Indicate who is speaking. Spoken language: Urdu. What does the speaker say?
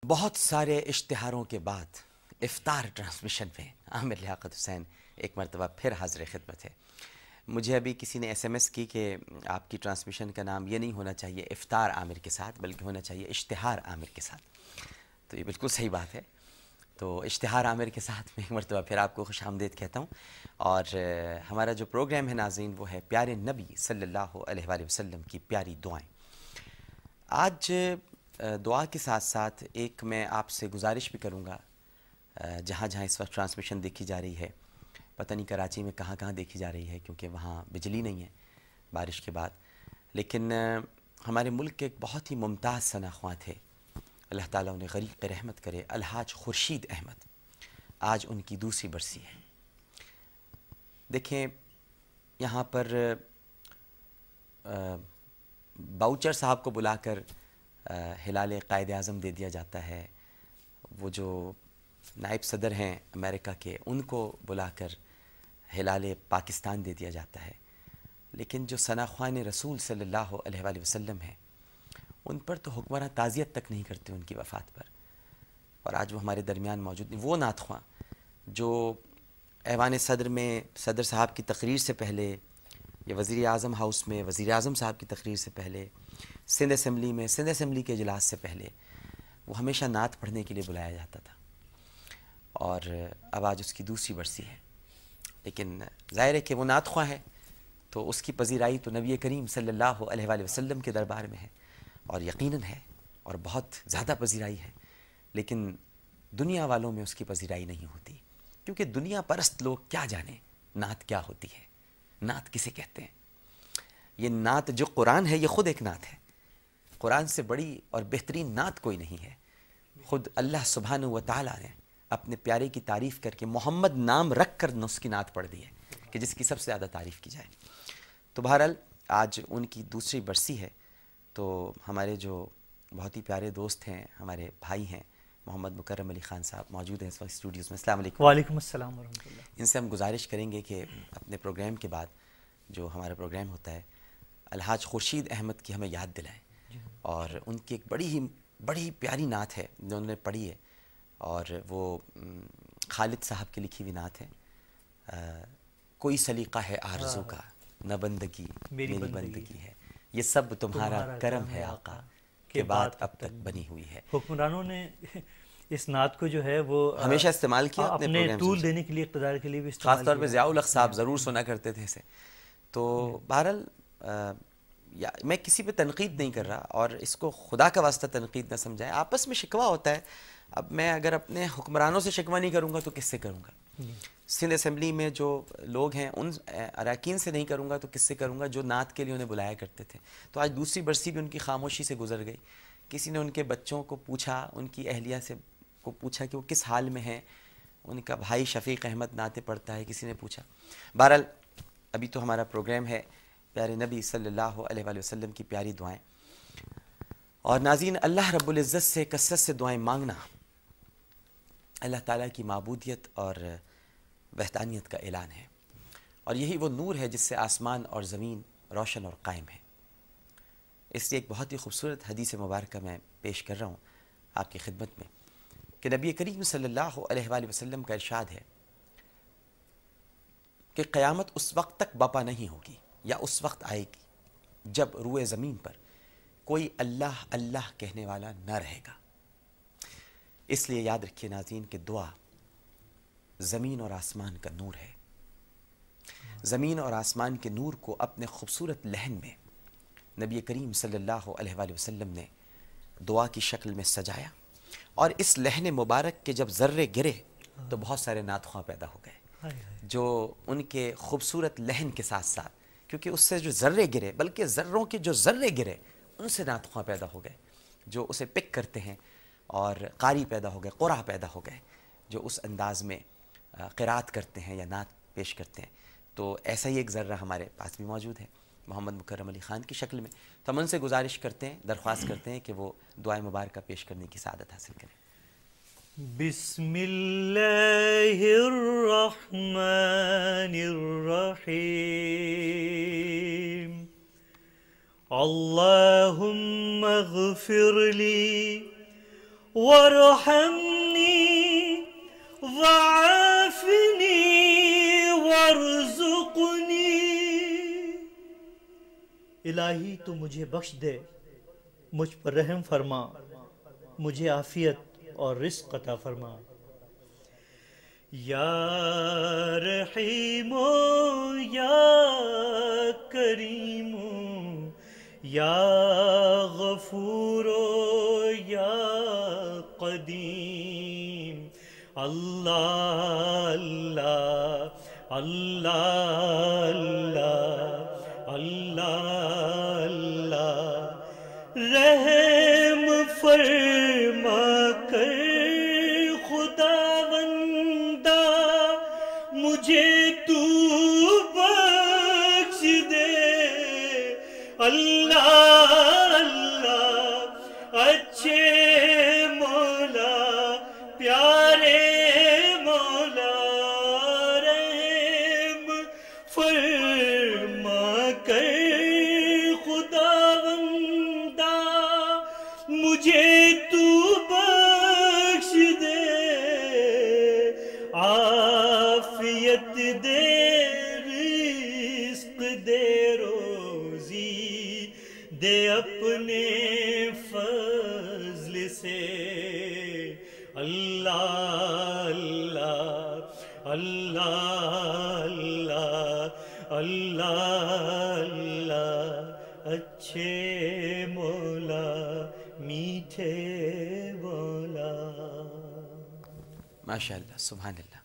Speaker 1: بہت سارے اشتہاروں کے بعد افطار ٹرانسمیشن میں عامر لیاقت حسین ایک مرتبہ پھر حاضر خدمت ہے۔ مجھے ابھی کسی نے ایس ایم ایس کی کہ آپ کی ٹرانسمیشن کا نام یہ نہیں ہونا چاہیے افطار عامر کے ساتھ بلکہ ہونا چاہیے اشتہار عامر کے ساتھ، تو یہ بالکل صحیح بات ہے۔ تو اشتہار عامر کے ساتھ میں ایک مرتبہ پھر آپ کو خوش آمدید کہتا ہوں، اور ہمارا جو پروگرام ہے ناظرین وہ ہے پیارے نبی صلی اللہ علیہ وآلہ وسلم کی پیاری دعائیں۔ آج دعا کے ساتھ ساتھ ایک میں آپ سے گزارش بھی کروں گا، جہاں جہاں اس وقت ٹرانسمیشن دیکھی جا رہی ہے، پتہ نہیں کراچی میں کہاں کہاں دیکھی جا رہی ہے کیونکہ وہاں بجلی نہیں ہے بارش کے بعد، لیکن ہمارے ملک کے ایک بہت ہی ممتاز ثنا خواں تھے، اللہ تعالیٰ انہیں غریق رحمت کرے، الحاج خورشید احمد، آج ان کی دوسری برسی ہے۔ دیکھیں یہاں پر باؤچر صاحب کو بلا کر ہلال قائد اعظم دے دیا جاتا ہے، وہ جو نائب صدر ہیں امریکہ کے ان کو بلا کر ہلال پاکستان دے دیا جاتا ہے، لیکن جو ثنا خوان رسول صلی اللہ علیہ وآلہ وسلم ہیں ان پر تو حکمراں تعزیت تک نہیں کرتے ان کی وفات پر، اور آج وہ ہمارے درمیان موجود نہیں۔ وہ نعت خواں جو ایوان صدر میں صدر صاحب کی تقریر سے پہلے یا وزیر اعظم ہاؤس میں وزیر اعظم صاحب کی تقریر سے پہلے، سندھ اسمبلی میں سندھ اسمبلی کے اجلاس سے پہلے وہ ہمیشہ نعت پڑھنے کے لیے بلایا جاتا تھا، اور اب آج اس کی دوسری برسی ہے، لیکن ظاہر ہے کہ وہ نعت خواں ہے تو اس کی پذیرائی تو نبی کریم صلی اللہ علیہ وآلہ وسلم کے دربار میں ہے، اور یقیناً ہے اور بہت زیادہ پذیرائی ہے، لیکن دنیا والوں میں اس کی پذیرائی نہیں ہوتی، کیونکہ دنیا پرست لوگ کیا جانیں نعت کیا ہوتی ہے، نعت کسے کہتے ہیں۔ یہ نعت جو قرآن ہے یہ خود ایک نعت ہے، قرآن سے بڑی اور بہترین نعت کوئی نہیں ہے۔ خود اللہ سبحانہ و تعالیٰ نے اپنے پیارے کی تعریف کر کے محمد نام رکھ کر اس کی نعت پڑھ دی ہے کہ جس کی سب سے زیادہ تعریف کی جائے۔ تو بہرحال آج ان کی دوسری برسی ہے، تو ہمارے جو بہت ہی پیارے دوست ہیں، ہمارے بھائی ہیں، محمد مکرم علی خان صاحب موجود ہیں اس وقت اسٹوڈیوز میں۔ السلام علیکم۔
Speaker 2: وعلیکم السلام ورحمۃ اللہ۔
Speaker 1: ان سے ہم گزارش کریں گے کہ اپنے پروگرام کے بعد جو ہمارا پروگرام ہوتا ہے الحاج خورشید احمد کی ہمیں یاد دلائیں، اور ان کی ایک بڑی پیاری نعت ہے جو انہوں نے پڑھی ہے، اور وہ خالد صاحب کی لکھی ہوئی نعت ہے، کوئی سلیقہ ہے آرزو کا نہ بندگی میری بندگی ہے، یہ سب تمہارا کرم ہے آقا کہ بات اب تک بنی ہوئی ہے۔
Speaker 2: حکمرانوں نے اس نعت کو جو ہے وہ
Speaker 1: ہمیشہ استعمال کیا
Speaker 2: اپنے طول دینے کے لیے، اقتدار کے لیے بھی استعمال
Speaker 1: خاص طور پہ ضیاء الحق صاحب ضرور سنا کرتے تھے اسے۔ تو بہرحال میں کسی پہ تنقید نہیں کر رہا، اور اس کو خدا کا واسطہ تنقید نہ سمجھائیں، آپس میں شکوہ ہوتا ہے۔ اب میں اگر اپنے حکمرانوں سے شکوہ نہیں کروں گا تو کس سے کروں گا؟ سندھ اسمبلی میں جو لوگ ہیں ان اراکین سے نہیں کروں گا تو کس سے کروں گا جو نعت کے لیے انہیں بلایا کرتے تھے۔ تو آج دوسری برسی بھی ان کی خاموشی سے گزر گئی۔ کسی نے ان کے بچوں کو پوچھا، ان کی اہلیہ سے کو پوچھا کہ وہ کس حال میں ہیں، ان کا بھائی شفیق احمد نعتیں پڑھتا ہے، کسی نے پوچھا۔ بہرحال ابھی تو ہمارا پروگرام ہے پیارے نبی صلی اللہ علیہ وآلہ وسلم کی پیاری دعائیں، اور ناظرین اللہ رب العزت سے کثرت سے دعائیں مانگنا اللہ تعالیٰ کی معبودیت اور وحدانیت کا اعلان ہے، اور یہی وہ نور ہے جس سے آسمان اور زمین روشن اور قائم ہے۔ اس لیے ایک بہت ہی خوبصورت حدیث مبارکہ میں پیش کر رہا ہوں آپ کی خدمت میں کہ نبی کریم صلی اللہ علیہ وآلہ وسلم کا ارشاد ہے کہ قیامت اس وقت تک بپا نہیں ہوگی یا اس وقت آئے گی جب روئے زمین پر کوئی اللہ اللہ کہنے والا نہ رہے گا۔ اس لیے یاد رکھیے ناظرین کہ دعا زمین اور آسمان کا نور ہے۔ زمین اور آسمان کے نور کو اپنے خوبصورت لہن میں نبی کریم صلی اللہ علیہ وآلہ وسلم نے دعا کی شکل میں سجایا، اور اس لہن مبارک کے جب ذرے گرے تو بہت سارے نعت خواں پیدا ہو گئے جو ان کے خوبصورت لہن کے ساتھ ساتھ، کیونکہ اس سے جو ذرے گرے بلکہ ذروں کے جو ذرے گرے ان سے نعت خواں پیدا ہو گئے جو اسے پک کرتے ہیں، اور قاری پیدا ہو گئے، قرآ پیدا ہو گئے جو اس انداز میں قرات کرتے ہیں یا نعت پیش کرتے ہیں۔ تو ایسا ہی ایک ذرہ ہمارے پاس بھی موجود ہے محمد مکرم علی خان کی شکل میں، تو ہم ان سے گزارش کرتے ہیں، درخواست کرتے ہیں کہ وہ دعائیں مبارکہ پیش کرنے کی سعادت حاصل کریں۔
Speaker 2: بسم اللہ الرحمن الرحیم اللہم اغفر لی وارحمنی وعافنی وارزقنی، الہی تو مجھے بخش دے، مجھ پر رحم فرما، مجھے عافیت اور رزق عطا فرما۔ یا رحیم یا کریم یا غفور یا قدیم، اللہ اللہ اللہ اللہ اللہ، رحم فرما کر خداوندا مجھے تو بخش دے، اللہ اللہ اچھے مولا پیارے مولا، رحم فرما کر خداوندا مجھے تو بخش دے، عافیت دے رزق دے روزی دے اپنے فضل سے، اللہ اللہ اللہ اللہ اللہ، اچھے مولا میٹھے مولا۔
Speaker 1: ماشاء اللہ، سبحان اللہ۔